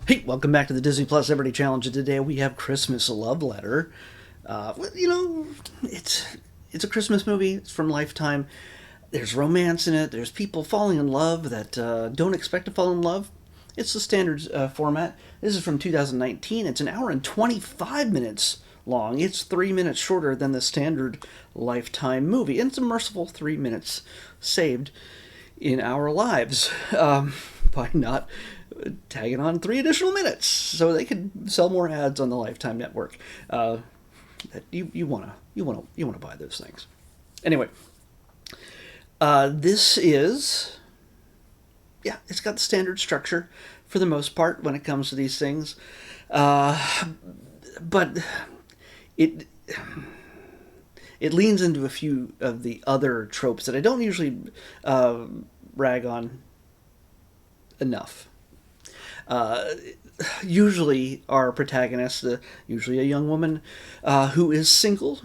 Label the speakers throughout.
Speaker 1: Hey, welcome back to the Disney Plus Everyday Challenge. And today we have Christmas Love Letter. Well, it's a Christmas movie. It's from Lifetime. There's romance in it. There's people falling in love that don't expect to fall in love. It's the standard format. This is from 2019. It's an hour and 25 minutes long. It's 3 minutes shorter than the standard Lifetime movie. And it's a merciful 3 minutes saved in our lives by not tagging on 3 additional minutes so they could sell more ads on the Lifetime network. You wanna buy those things. Anyway, this is it's got the standard structure for the most part when it comes to these things, but it it leans into a few of the other tropes that I don't usually rag on enough. Uh, Usually, our protagonist, usually a young woman who is single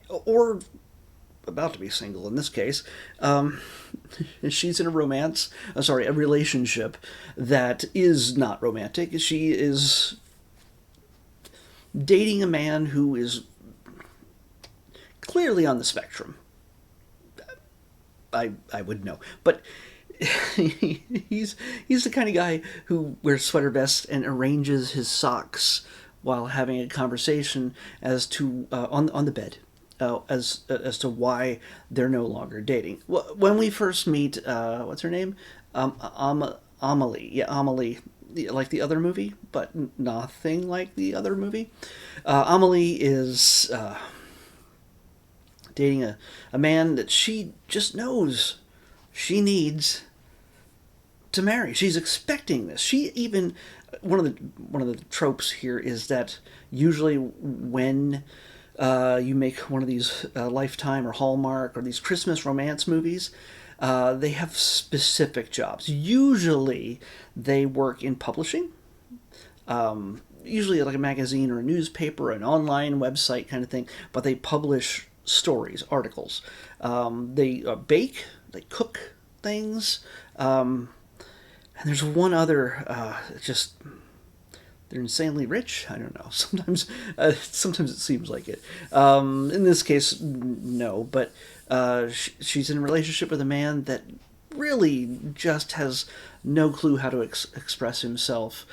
Speaker 1: or about to be single in this case, she's in a a relationship that is not romantic. She is dating a man who is clearly on the spectrum. I would know, but he's the kind of guy who wears sweater vests and arranges his socks while having a conversation as to on the bed as to why they're no longer dating. When we first meet, what's her name? Amelie. Yeah, Amelie. Like the other movie, but nothing like the other movie. Amelie is dating a man that she just knows she needs to marry. She's expecting this. She even one of the tropes here is that usually when you make one of these Lifetime or Hallmark or these Christmas romance movies, they have specific jobs. Usually they work in publishing, usually like a magazine or a newspaper, an online website kind of thing, but they publish stories, articles. They bake, they cook things, and there's one other, just they're insanely rich. I don't know. Sometimes it seems like it. In this case, no. But she's in a relationship with a man that really just has no clue how to express himself.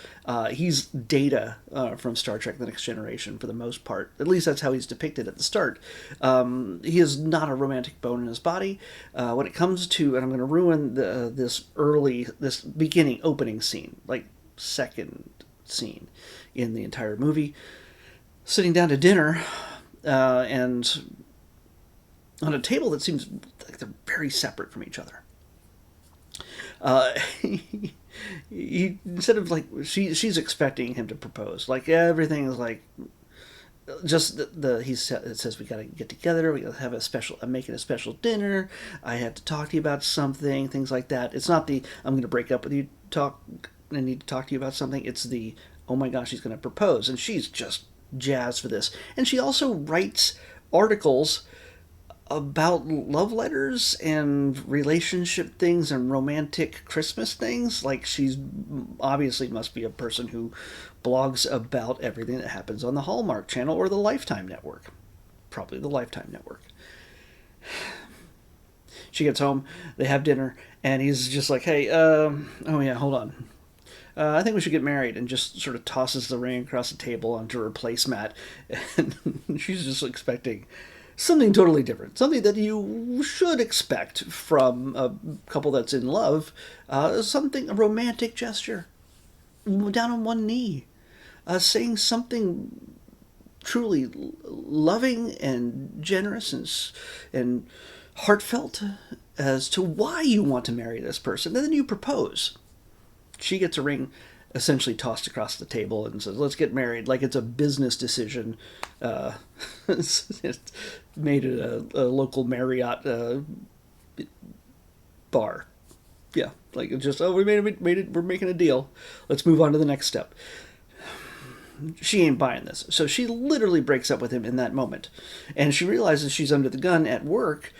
Speaker 1: He's Data from Star Trek: The Next Generation for the most part. At least that's how he's depicted at the start. He is not a romantic bone in his body. When it comes to, and I'm going to ruin this beginning opening scene, like second scene in the entire movie, sitting down to dinner, and on a table that seems like they're very separate from each other. Instead of like she's expecting him to propose, like everything is like just it says we gotta get together, we gotta have I'm making a special dinner, I have to talk to you about something, things like that. It's not the I'm gonna break up with you I need to talk to you about something. It's the oh my gosh, he's gonna propose, and she's just jazzed for this. And she also writes articles about love letters and relationship things and romantic Christmas things. Like, she's obviously must be a person who blogs about everything that happens on the Hallmark Channel or the Lifetime Network. Probably the Lifetime Network. She gets home, they have dinner, and he's just like, hey, oh yeah, hold on. I think we should get married, and just sort of tosses the ring across the table onto her placemat. And she's just expecting something totally different, something that you should expect from a couple that's in love, a romantic gesture, down on one knee, saying something truly loving and generous and heartfelt as to why you want to marry this person, and then you propose. She gets a ring essentially tossed across the table and says, let's get married, like it's a business decision. It's made at a local Marriott bar. Yeah, like it's just, oh, we made it, we're making a deal. Let's move on to the next step. She ain't buying this. So she literally breaks up with him in that moment. And she realizes she's under the gun at work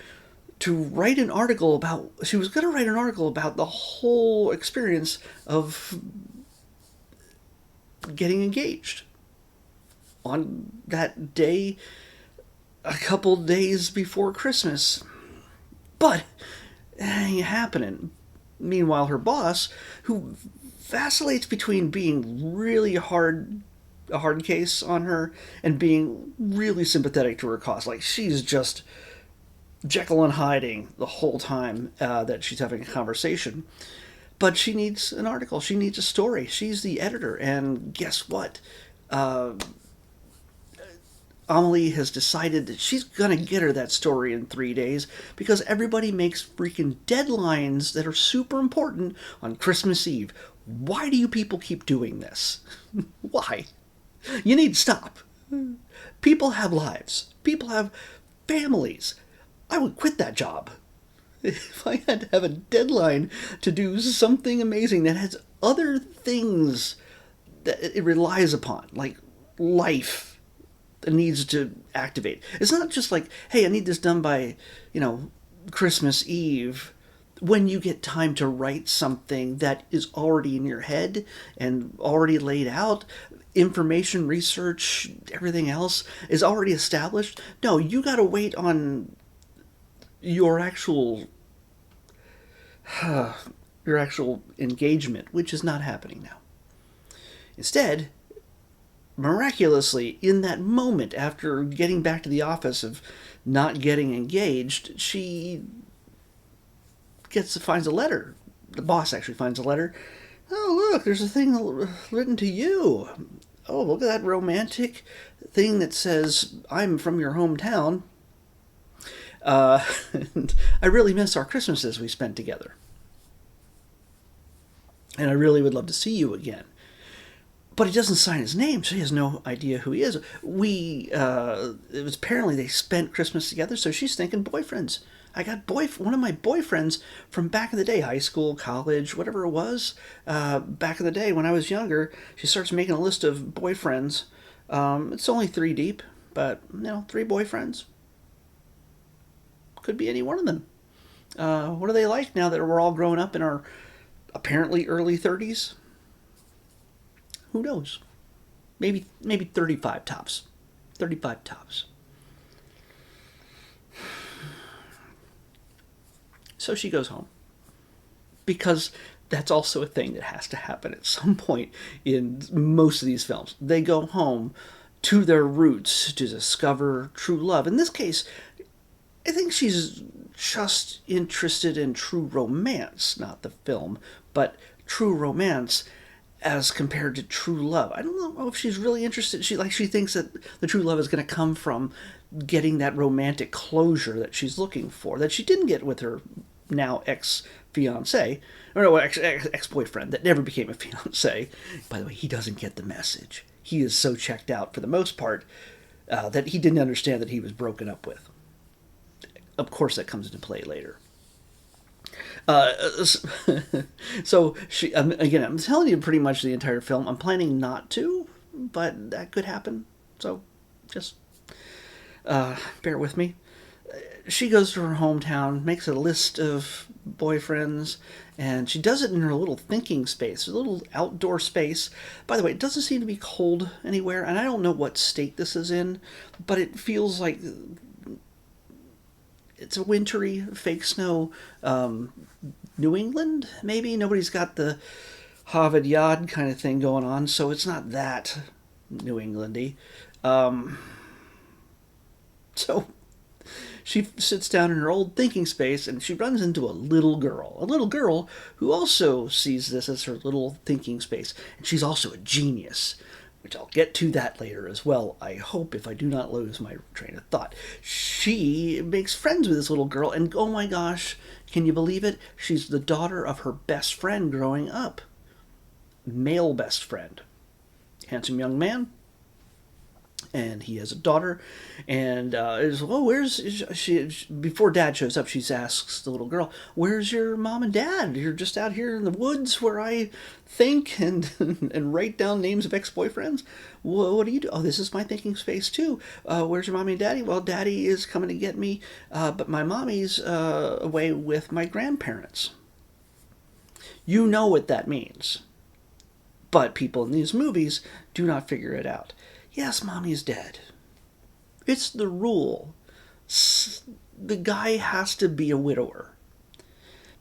Speaker 1: to write an article about, she was going to write an article about the whole experience of getting engaged on that day, a couple days before Christmas. But it ain't happening. Meanwhile, her boss, who vacillates between being really a hard case on her and being really sympathetic to her cause. Like, she's just Jekyll and hiding the whole time that she's having a conversation. But she needs an article. She needs a story. She's the editor. And guess what? Amelie has decided that she's going to get her that story in 3 days because everybody makes freaking deadlines that are super important on Christmas Eve. Why do you people keep doing this? Why? You need to stop. People have lives. People have families. I would quit that job. If I had to have a deadline to do something amazing that has other things that it relies upon, like life, needs to activate. It's not just like, hey, I need this done by, Christmas Eve, when you get time to write something that is already in your head and already laid out. Information, research, everything else is already established. No, you got to wait on your actual engagement, which is not happening now. Instead, miraculously, in that moment after getting back to the office of not getting engaged, she finds a letter. The boss actually finds a letter. Oh, look, there's a thing written to you. Oh, look at that romantic thing that says, I'm from your hometown. And I really miss our Christmases we spent together. And I really would love to see you again. But he doesn't sign his name, so he has no idea who he is. It was apparently they spent Christmas together, so she's thinking boyfriends. I got one of my boyfriends from back in the day, high school, college, whatever it was, back in the day when I was younger. She starts making a list of boyfriends. It's only 3 deep, but, 3 boyfriends. Could be any one of them. What are they like now that we're all grown up in our apparently early 30s? Who knows? Maybe 35 tops. 35 tops. So she goes home. Because that's also a thing that has to happen at some point in most of these films. They go home to their roots to discover true love. In this case, I think she's just interested in true romance, not the film, but true romance as compared to true love. I don't know if she's really interested. She thinks that the true love is going to come from getting that romantic closure that she's looking for, that she didn't get with her now ex-fiancé, or no, ex-boyfriend that never became a fiancé. By the way, he doesn't get the message. He is so checked out for the most part that he didn't understand that he was broken up with. Of course, that comes into play later. So she again, I'm telling you pretty much the entire film. I'm planning not to, but that could happen. So just bear with me. She goes to her hometown, makes a list of boyfriends, and she does it in her little thinking space, a little outdoor space. By the way, it doesn't seem to be cold anywhere, and I don't know what state this is in, but it feels like it's a wintry, fake snow. New England, maybe? Nobody's got the Harvard Yard kind of thing going on, so it's not that New Englandy. So she sits down in her old thinking space and she runs into a little girl who also sees this as her little thinking space. And she's also a genius, which I'll get to that later as well, I hope, if I do not lose my train of thought. She makes friends with this little girl, and oh my gosh, can you believe it? She's the daughter of her best friend growing up. Male best friend. Handsome young man. And he has a daughter, and before Dad shows up, she asks the little girl, "Where's your mom and dad? You're just out here in the woods where I think and and write down names of ex-boyfriends. What do you do?" "Oh, this is my thinking space too. Where's your mommy and daddy?" "Well, Daddy is coming to get me, but my mommy's away with my grandparents." You know what that means. But people in these movies do not figure it out. Yes, mommy's dead. It's the rule. The guy has to be a widower.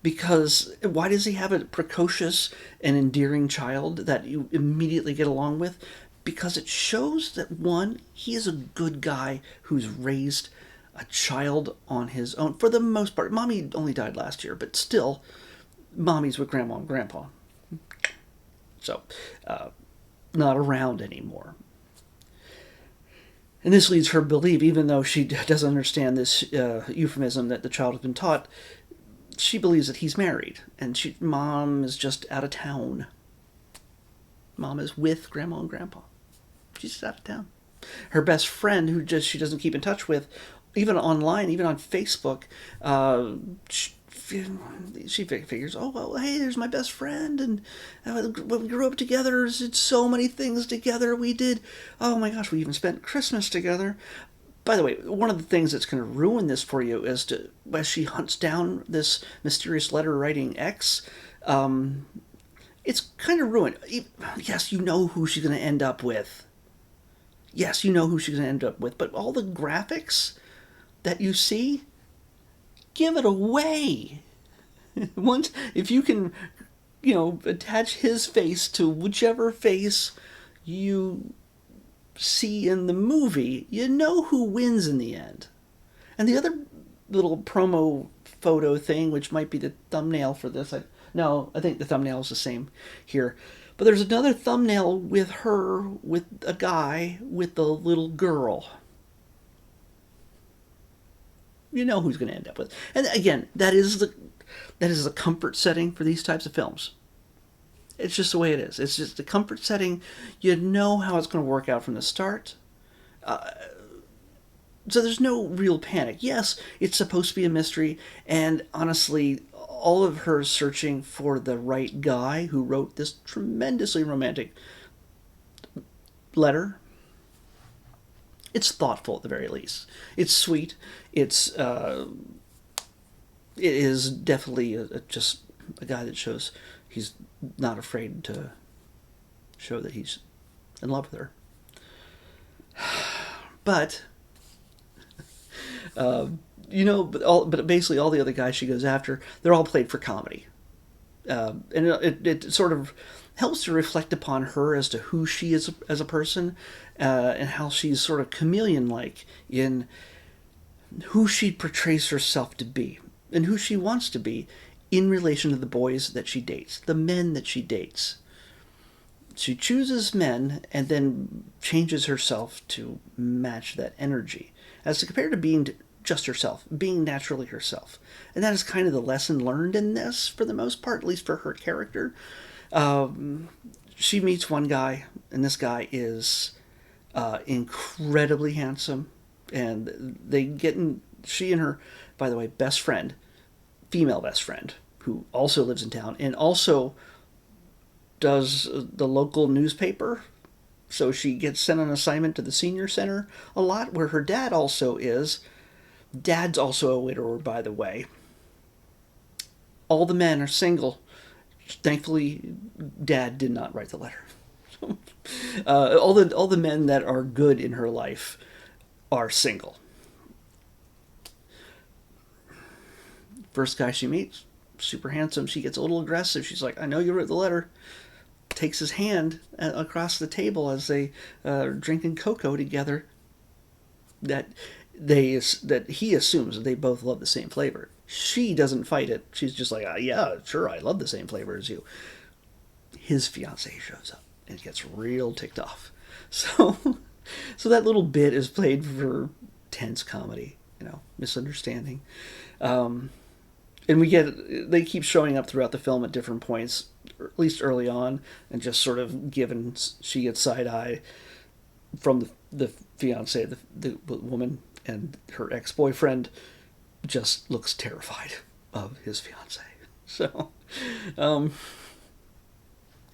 Speaker 1: Because why does he have a precocious and endearing child that you immediately get along with? Because it shows that, one, he is a good guy who's raised a child on his own for the most part. Mommy only died last year, but still, mommy's with grandma and grandpa. So, not around anymore. And this leads her to believe, even though she doesn't understand this euphemism that the child has been taught, she believes that he's married, and mom is just out of town. Mom is with grandma and grandpa. She's just out of town. Her best friend, who she doesn't keep in touch with, even online, even on Facebook, she figures, oh, well, hey, there's my best friend, and when we grew up together, did so many things together. We did, oh my gosh, we even spent Christmas together. By the way, one of the things that's going to ruin this for you is as she hunts down this mysterious letter-writing ex, it's kind of ruined. Yes, you know who she's going to end up with. Yes, you know who she's going to end up with, but all the graphics that you see, give it away. Once, if you can, attach his face to whichever face you see in the movie, you know who wins in the end. And the other little promo photo thing, which might be the thumbnail for this, I think the thumbnail is the same here. But there's another thumbnail with her, with a guy, with the little girl. You know who's going to end up with. And again, that is the comfort setting for these types of films. It's just the way it is. It's just the comfort setting. You know how it's going to work out from the start. So there's no real panic. Yes, it's supposed to be a mystery, and honestly, all of her searching for the right guy who wrote this tremendously romantic letter, it's thoughtful at the very least. It's sweet. It is definitely just a guy that shows he's not afraid to show that he's in love with her. But but basically all the other guys she goes after, they're all played for comedy. And it sort of helps to reflect upon her as to who she is as a person, and how she's sort of chameleon-like in who she portrays herself to be and who she wants to be in relation to the boys that she dates, the men that she dates. She chooses men and then changes herself to match that energy, as compared to being just herself, being naturally herself. And that is kind of the lesson learned in this, for the most part, at least for her character. She meets one guy, and this guy is incredibly handsome, and she and her, by the way, best friend, female best friend, who also lives in town and also does the local newspaper. So she gets sent on assignment to the senior center a lot, where her dad also is. Dad's also a widower, by the way. All the men are single. Thankfully, Dad did not write the letter. All the men that are good in her life are single. First guy she meets, super handsome. She gets a little aggressive. She's like, I know you wrote the letter. Takes his hand across the table as they are drinking cocoa together. That he assumes that they both love the same flavor. She doesn't fight it. She's just like, yeah, sure, I love the same flavor as you. His fiance shows up and gets real ticked off. So that little bit is played for tense comedy, misunderstanding. And they keep showing up throughout the film at different points, or at least early on, and just sort of she gets side eye from the fiance, the woman, and her ex-boyfriend just looks terrified of his fiance. So,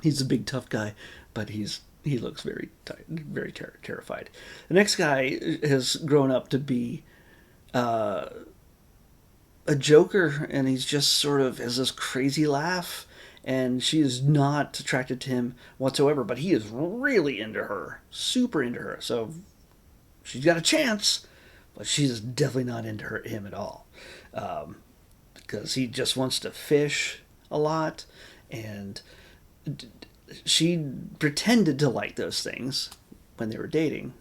Speaker 1: he's a big tough guy, but he looks very terrified. The next guy has grown up to be a joker, and he's just sort of has this crazy laugh, and she is not attracted to him whatsoever, but he is really into her, super into her. So she's got a chance, but she's definitely not into him at all, because he just wants to fish a lot, and she pretended to like those things when they were dating.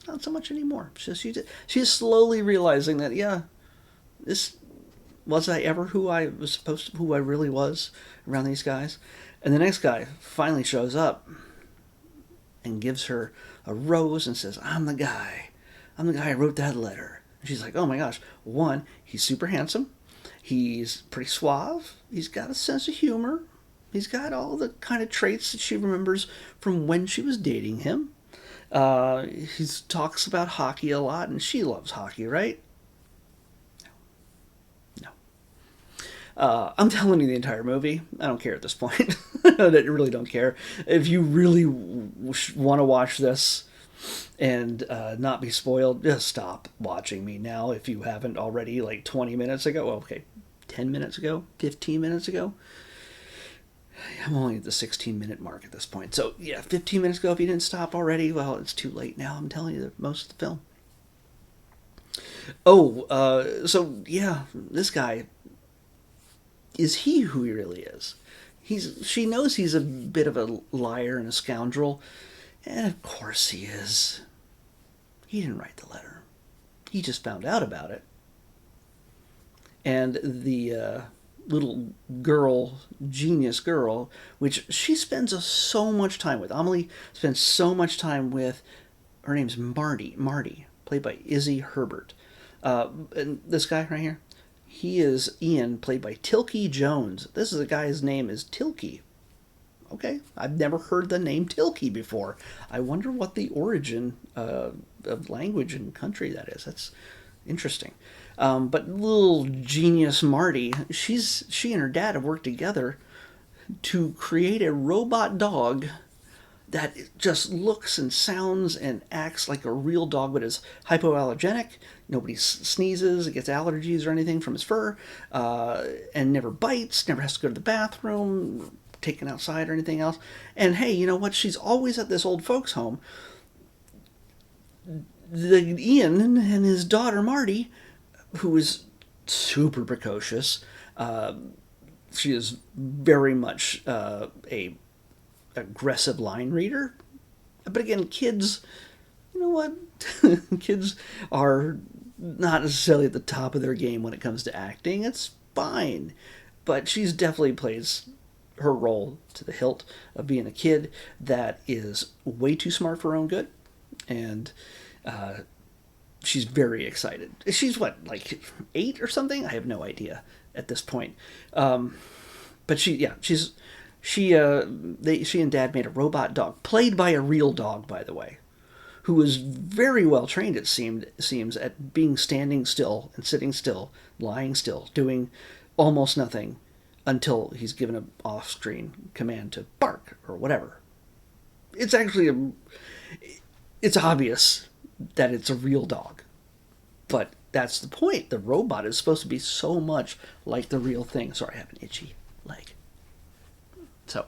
Speaker 1: Not so much anymore. She's slowly realizing that, yeah, this was I ever who I was supposed to, who I really was around these guys. And the next guy finally shows up and gives her a rose and says, I'm the guy. I'm the guy who wrote that letter. And she's like, oh my gosh. One, he's super handsome. He's pretty suave. He's got a sense of humor. He's got all the kind of traits that she remembers from when she was dating him. He talks about hockey a lot, and she loves hockey, right? No. I'm telling you the entire movie. I don't care at this point. I really don't care. If you really want to watch this and not be spoiled, just stop watching me now if you haven't already, like 20 minutes ago. Okay, 10 minutes ago, 15 minutes ago. I'm only at the 16-minute mark at this point. So, yeah, 15 minutes ago, if you didn't stop already, well, it's too late now. I'm telling you most of the film. Oh, so, yeah, this guy, is he who he really is? She knows he's a bit of a liar and a scoundrel, and of course he is. He didn't write the letter. He just found out about it. And the little girl, genius girl, which she spends so much time with. Amelie spends so much time with. Her name's Marty, played by Izzy Herbert. And this guy right here, he is Ian, played by Tilky Jones. This is a guy's name is Tilky. Okay, I've never heard the name Tilky before. I wonder what the origin of language and country that is. That's interesting. But little genius Marty, she and her dad have worked together to create a robot dog that just looks and sounds and acts like a real dog, but is hypoallergenic. Nobody sneezes, gets allergies or anything from his fur, and never bites, never has to go to the bathroom, taken outside or anything else. And hey, you know what? She's always at this old folks' home. Ian and his daughter Marty, who is super precocious. She is very much a aggressive line reader. But again, kids, you know what? Kids are not necessarily at the top of their game when it comes to acting. It's fine. But she's definitely plays her role to the hilt of being a kid that is way too smart for her own good. And she's very excited. She's what, like 8 or something? I have no idea at this point. But she and Dad made a robot dog, played by a real dog, by the way, who was very well trained. It seems at being standing still and sitting still, lying still, doing almost nothing until he's given an off-screen command to bark or whatever. It's actually it's obvious that it's a real dog. But that's the point. The robot is supposed to be so much like the real thing. Sorry, I have an itchy leg. So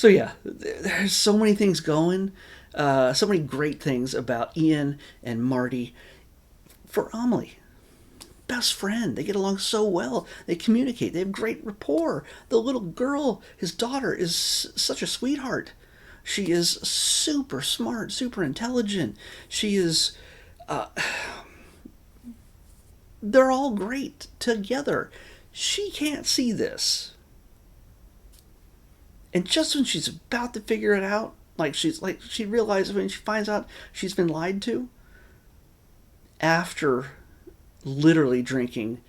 Speaker 1: yeah, there's so many things going. So many great things about Ian and Marty. For Amelie, best friend. They get along so well. They communicate. They have great rapport. The little girl, his daughter, is such a sweetheart. She is super smart, super intelligent. She is... they're all great together. She can't see this. And just when she's about to figure it out, she realizes when she finds out she's been lied to, after literally drinking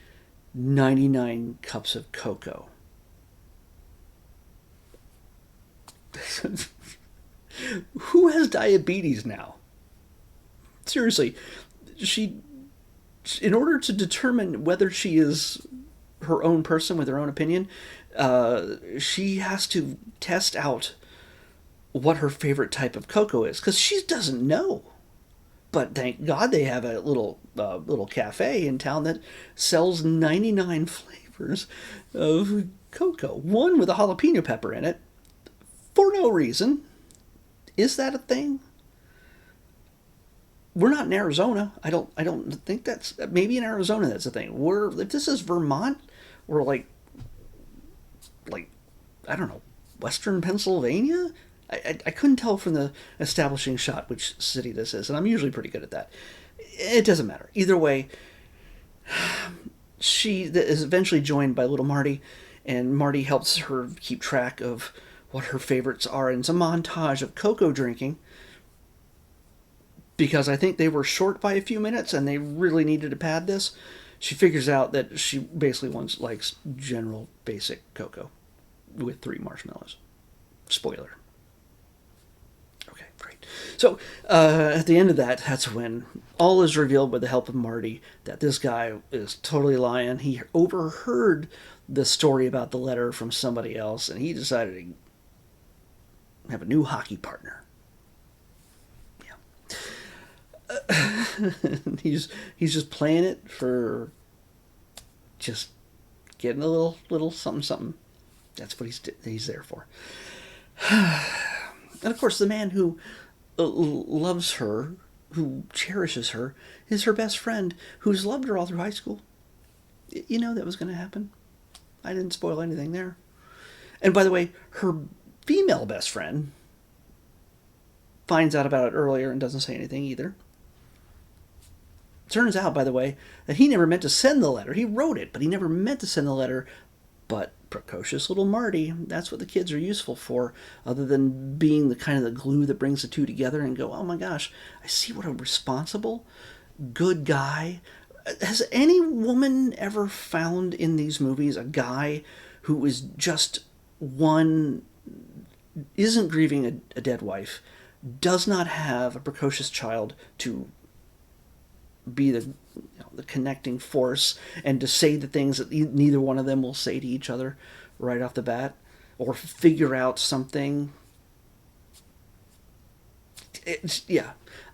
Speaker 1: 99 cups of cocoa. Who has diabetes now? Seriously, in order to determine whether she is her own person with her own opinion, she has to test out what her favorite type of cocoa is, because she doesn't know. But thank God they have a little cafe in town that sells 99 flavors. flavors of cocoa. One with a jalapeno pepper in it for no reason. Is that a thing? We're not in Arizona. I don't think that's, maybe in Arizona that's a thing. If this is Vermont, we're like I don't know, Western Pennsylvania. I couldn't tell from the establishing shot which city this is, and I'm usually pretty good at that. It doesn't matter. Either way, she is eventually joined by little Marty, and Marty helps her keep track of what her favorites are, and it's a montage of cocoa drinking, because I think they were short by a few minutes and they really needed to pad this. She figures out that she basically likes general basic cocoa with 3 marshmallows. Spoiler. Okay, great. So at the end of that's when all is revealed with the help of Marty that this guy is totally lying. He overheard the story about the letter from somebody else, and he decided to have a new hockey partner. He's just playing it for just getting a little something. That's what he's there for. And of course, the man who loves her, who cherishes her, is her best friend, who's loved her all through high school. You know that was going to happen. I didn't spoil anything there. And by the way, her female best friend finds out about it earlier and doesn't say anything either. Turns out, by the way, that he never meant to send the letter. He wrote it, but he never meant to send the letter. But precocious little Marty, that's what the kids are useful for, other than being the kind of the glue that brings the two together and go, oh my gosh, I see what a responsible, good guy. Has any woman ever found in these movies a guy who is just isn't grieving a dead wife, does not have a precocious child to be the connecting force and to say the things that neither one of them will say to each other right off the bat, or figure out something?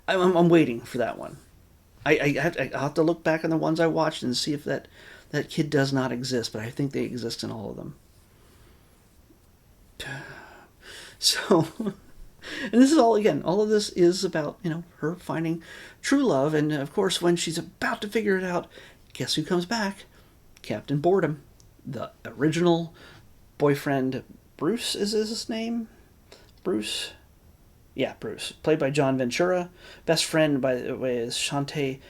Speaker 1: I'm waiting for that one. I'll have to look back on the ones I watched and see if that kid does not exist, but I think they exist in all of them. So, and this is all of this is about, her finding true love. And of course, when she's about to figure it out, guess who comes back? Captain Boredom, the original boyfriend. Bruce is his name? Bruce? Yeah, Bruce. Played by John Ventura. Best friend, by the way, is Shantae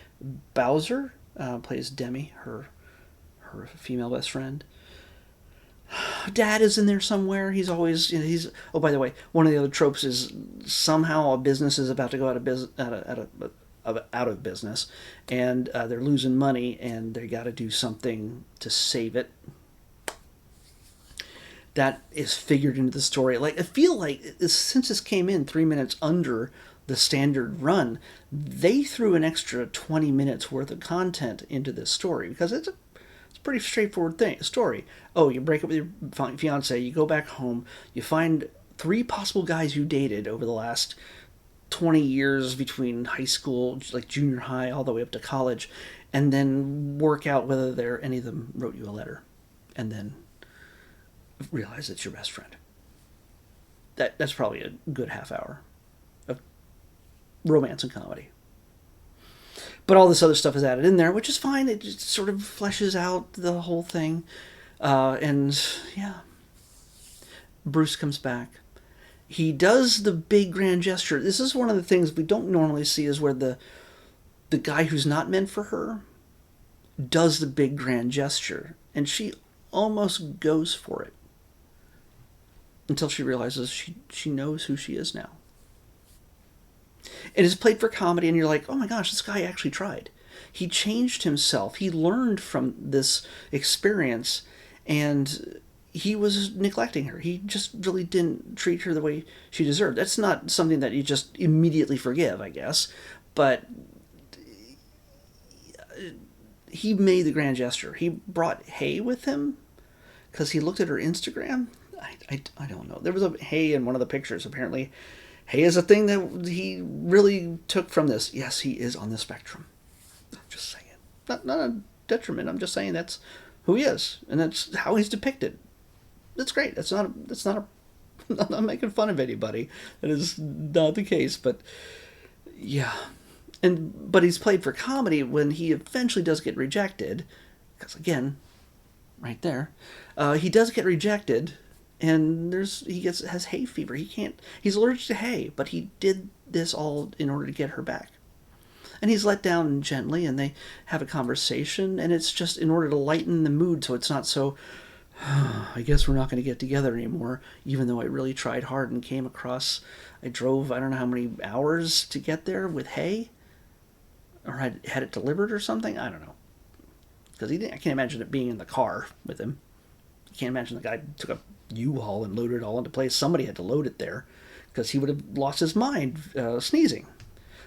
Speaker 1: Bowser. Plays Demi, her female best friend. Dad is in there somewhere. He's always, oh, by the way, one of the other tropes is somehow a business is about to go out of business, and they're losing money, and they got to do something to save it. That is figured into the story. I feel like since this came in 3 minutes under the standard run, they threw an extra 20 minutes worth of content into this story, because it's a pretty straightforward story. Oh, you break up with your fiance, you go back home, you find 3 possible guys you dated over the last 20 years between high school, like junior high, all the way up to college, and then work out whether any of them wrote you a letter, and then realize it's your best friend. That's probably a good half hour of romance and comedy. But all this other stuff is added in there, which is fine. It just sort of fleshes out the whole thing. And yeah, Bruce comes back. He does the big grand gesture. This is one of the things we don't normally see, is where the guy who's not meant for her does the big grand gesture. And she almost goes for it. Until she realizes she knows who she is now. It is played for comedy, and you're like, oh my gosh, this guy actually tried. He changed himself. He learned from this experience, and he was neglecting her. He just really didn't treat her the way she deserved. That's not something that you just immediately forgive, I guess. But he made the grand gesture. He brought Hay with him because he looked at her Instagram. I don't know. There was a Hay in one of the pictures, apparently. Hay is a thing that he really took from this. Yes, he is on the spectrum. I'm just saying. Not a detriment. I'm just saying that's who he is, and that's how he's depicted. That's great. That's not a I'm not making fun of anybody. That is not the case, but yeah. But he's played for comedy when he eventually does get rejected, because again, right there, he does get rejected, and has hay fever. He's allergic to hay, but he did this all in order to get her back. And he's let down gently, and they have a conversation, and it's just in order to lighten the mood, so it's not so, I guess we're not going to get together anymore, even though I really tried hard and came across, I drove I don't know how many hours to get there with hay, or I had it delivered or something. I don't know, because I can't imagine it being in the car with him. I can't imagine the guy took a U-Haul and loaded it all into place. Somebody had to load it there, because he would have lost his mind sneezing.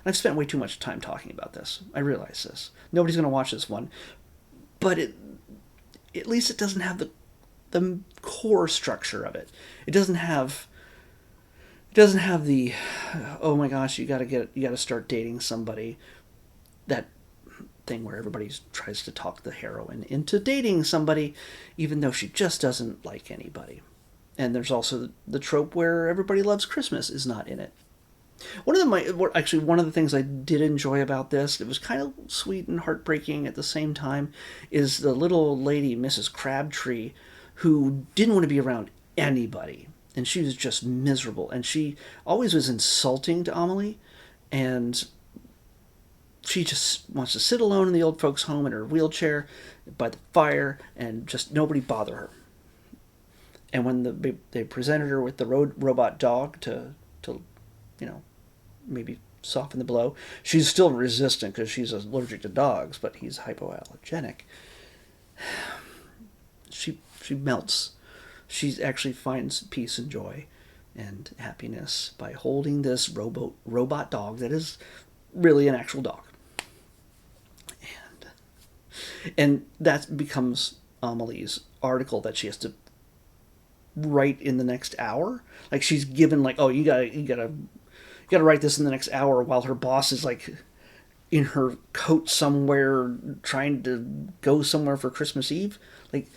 Speaker 1: I've spent way too much time talking about this. I realize this. Nobody's going to watch this one, but at least it doesn't have the core structure of it. It doesn't have the, oh my gosh, you got to start dating somebody, that thing where everybody tries to talk the heroine into dating somebody even though she just doesn't like anybody. And there's also the trope where everybody loves Christmas is not in it. One of the things I did enjoy about this, it was kind of sweet and heartbreaking at the same time, is the little lady, Mrs. Crabtree, who didn't want to be around anybody. And she was just miserable. And she always was insulting to Amelie. And she just wants to sit alone in the old folks' home in her wheelchair by the fire and just nobody bother her. And when they presented her with the robot dog to maybe soften the blow, she's still resistant because she's allergic to dogs, but he's hypoallergenic. She melts. She actually finds peace and joy and happiness by holding this robot dog that is really an actual dog. And that becomes Amelie's article that she has to write in the next hour. Like, she's given, like, oh, you gotta write this in the next hour, while her boss is like in her coat somewhere trying to go somewhere for Christmas Eve. Like,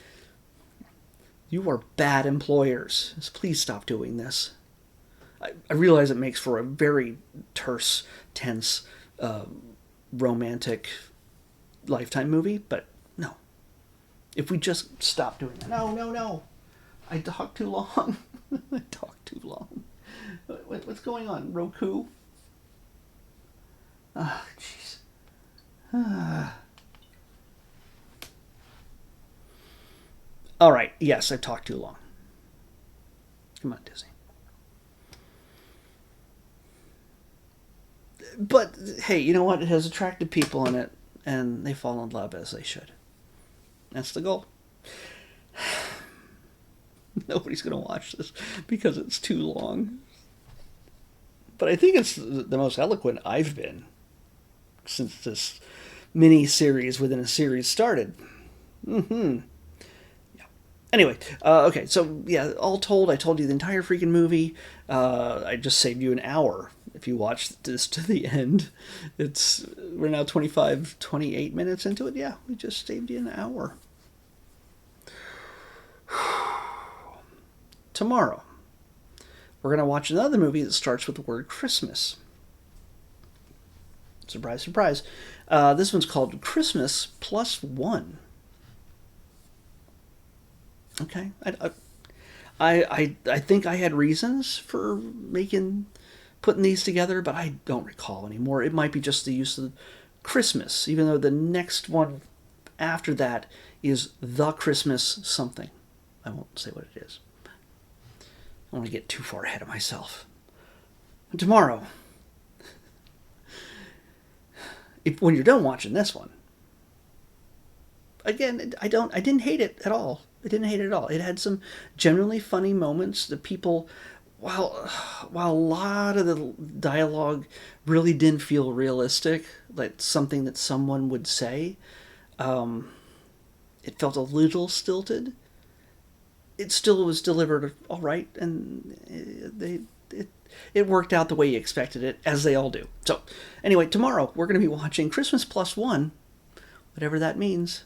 Speaker 1: you are bad employers. So please stop doing this. I realize it makes for a very terse, tense, romantic Lifetime movie, but no. If we just stop doing that. No. I talked too long. What's going on? Roku? Ah, jeez. All right. Yes, I've talked too long. Come on, Disney. But hey, you know what? It has attractive people in it, and they fall in love as they should. That's the goal. Nobody's going to watch this because it's too long. But I think it's the most eloquent I've been since this mini-series within a series started. Yeah. Anyway, okay, so yeah, all told, I told you the entire freaking movie. I just saved you an hour if you watched this to the end. We're now 28 minutes into it. Yeah, we just saved you an hour. Tomorrow, we're going to watch another movie that starts with the word Christmas. Surprise, surprise. This one's called Christmas Plus One. Okay. I think I had reasons for putting these together, but I don't recall anymore. It might be just the use of Christmas, even though the next one after that is The Christmas Something. I won't say what it is. I don't want to get too far ahead of myself. And tomorrow, when you're done watching this one, again, I didn't hate it at all. It had some genuinely funny moments. The people, while a lot of the dialogue really didn't feel realistic, like something that someone would say, it felt a little stilted. It still was delivered all right, and it worked out the way you expected it, as they all do. So, anyway, tomorrow we're going to be watching Christmas Plus One, whatever that means.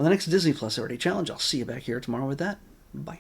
Speaker 1: on the next Disney Plus Everyday Challenge. I'll see you back here tomorrow with that. Bye.